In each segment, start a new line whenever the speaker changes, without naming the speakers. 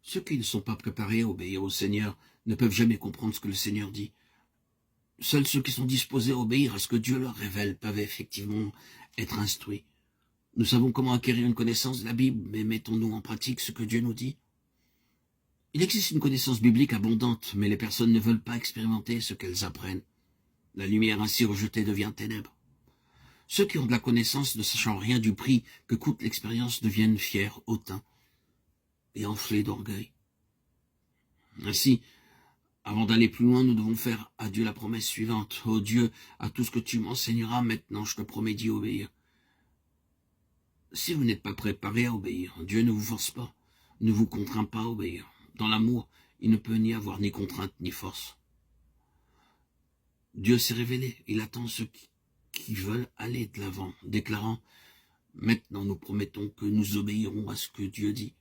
Ceux qui ne sont pas préparés à obéir au Seigneur ne peuvent jamais comprendre ce que le Seigneur dit. Seuls ceux qui sont disposés à obéir à ce que Dieu leur révèle peuvent effectivement être instruits. Nous savons comment acquérir une connaissance de la Bible, mais mettons-nous en pratique ce que Dieu nous dit? Il existe une connaissance biblique abondante, mais les personnes ne veulent pas expérimenter ce qu'elles apprennent. La lumière ainsi rejetée devient ténèbres. Ceux qui ont de la connaissance, ne sachant rien du prix que coûte l'expérience, deviennent fiers, hautains et enflés d'orgueil. Ainsi, avant d'aller plus loin, nous devons faire à Dieu la promesse suivante. Ô Dieu, à tout ce que tu m'enseigneras maintenant, je te promets d'y obéir. Si vous n'êtes pas préparé à obéir, Dieu ne vous force pas, ne vous contraint pas à obéir. Dans l'amour, il ne peut n'y avoir ni contrainte ni force. Dieu s'est révélé, il attend ceux qui veulent aller de l'avant, déclarant « Maintenant nous promettons que nous obéirons à ce que Dieu dit,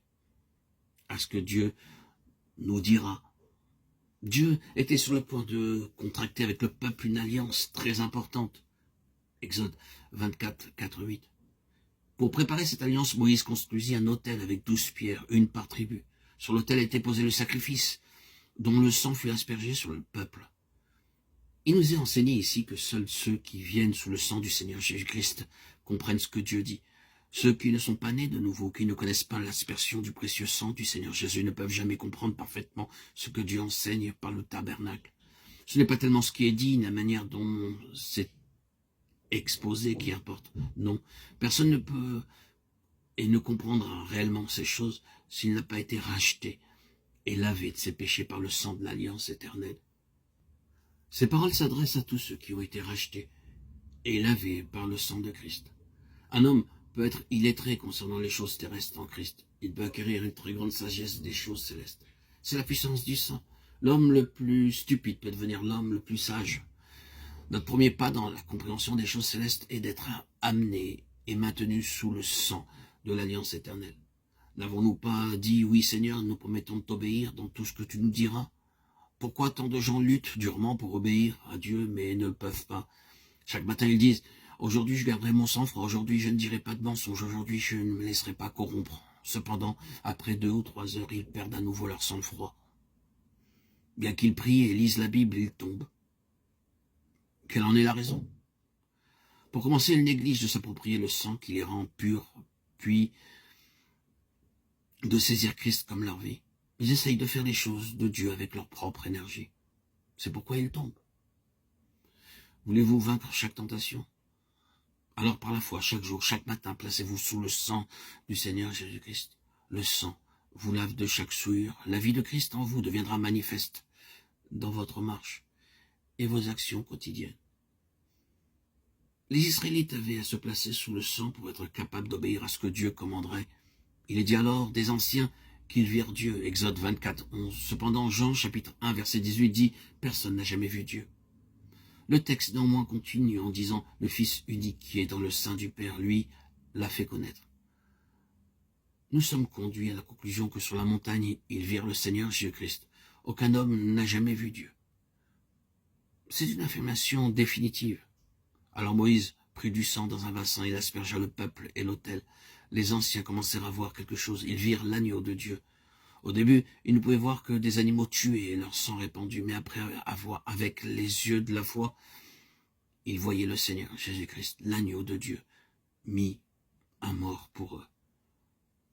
à ce que Dieu nous dira. » Dieu était sur le point de contracter avec le peuple une alliance très importante. Exode 24, 4, 8. Pour préparer cette alliance, Moïse construisit un autel avec 12 pierres, une par tribu. Sur l'autel était posé le sacrifice, dont le sang fut aspergé sur le peuple. Il nous est enseigné ici que seuls ceux qui viennent sous le sang du Seigneur Jésus-Christ comprennent ce que Dieu dit. Ceux qui ne sont pas nés de nouveau, qui ne connaissent pas l'aspersion du précieux sang du Seigneur Jésus, ne peuvent jamais comprendre parfaitement ce que Dieu enseigne par le tabernacle. Ce n'est pas tellement ce qui est dit, la manière dont c'est exposé qui importe. Non, personne ne peut et ne comprendra réellement ces choses s'il n'a pas été racheté et lavé de ses péchés par le sang de l'alliance éternelle. Ces paroles s'adressent à tous ceux qui ont été rachetés et lavés par le sang de Christ. Un homme peut être illettré concernant les choses terrestres en Christ. Il peut acquérir une très grande sagesse des choses célestes. C'est la puissance du sang. L'homme le plus stupide peut devenir l'homme le plus sage. Notre premier pas dans la compréhension des choses célestes est d'être amené et maintenu sous le sang de l'alliance éternelle. N'avons-nous pas dit, oui Seigneur, nous promettons de t'obéir dans tout ce que tu nous diras? Pourquoi tant de gens luttent durement pour obéir à Dieu, mais ne le peuvent pas? Chaque matin, ils disent, aujourd'hui je garderai mon sang-froid, aujourd'hui je ne dirai pas de mensonge, aujourd'hui je ne me laisserai pas corrompre. Cependant, après 2 ou 3 heures, ils perdent à nouveau leur sang-froid. Bien qu'ils prient et lisent la Bible, ils tombent. Quelle en est la raison? Pour commencer, ils négligent de s'approprier le sang qui les rend purs, puis de saisir Christ comme leur vie. Ils essayent de faire les choses de Dieu avec leur propre énergie. C'est pourquoi ils tombent. Voulez-vous vaincre chaque tentation? Alors par la foi, chaque jour, chaque matin, placez-vous sous le sang du Seigneur Jésus-Christ. Le sang vous lave de chaque souillure. La vie de Christ en vous deviendra manifeste dans votre marche et vos actions quotidiennes. Les Israélites avaient à se placer sous le sang pour être capables d'obéir à ce que Dieu commanderait. Il est dit alors des anciens qu'ils virent Dieu, Exode 24, 11. Cependant, Jean, chapitre 1, verset 18, dit « Personne n'a jamais vu Dieu ». Le texte néanmoins continue en disant « Le Fils unique qui est dans le sein du Père, lui, l'a fait connaître ». Nous sommes conduits à la conclusion que sur la montagne, ils virent le Seigneur Jésus-Christ. Aucun homme n'a jamais vu Dieu. C'est une affirmation définitive. Alors Moïse prit du sang dans un bassin, il aspergea le peuple et l'autel. Les anciens commencèrent à voir quelque chose, ils virent l'agneau de Dieu. Au début, ils ne pouvaient voir que des animaux tués et leur sang répandu, mais après avoir, avec les yeux de la foi, ils voyaient le Seigneur Jésus-Christ, l'agneau de Dieu, mis à mort pour eux.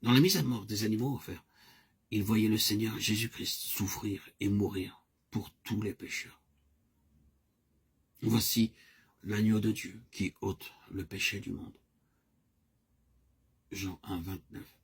Dans la mise à mort des animaux offerts, ils voyaient le Seigneur Jésus-Christ souffrir et mourir pour tous les pécheurs. Voici l'agneau de Dieu qui ôte le péché du monde. Jean 1, 29.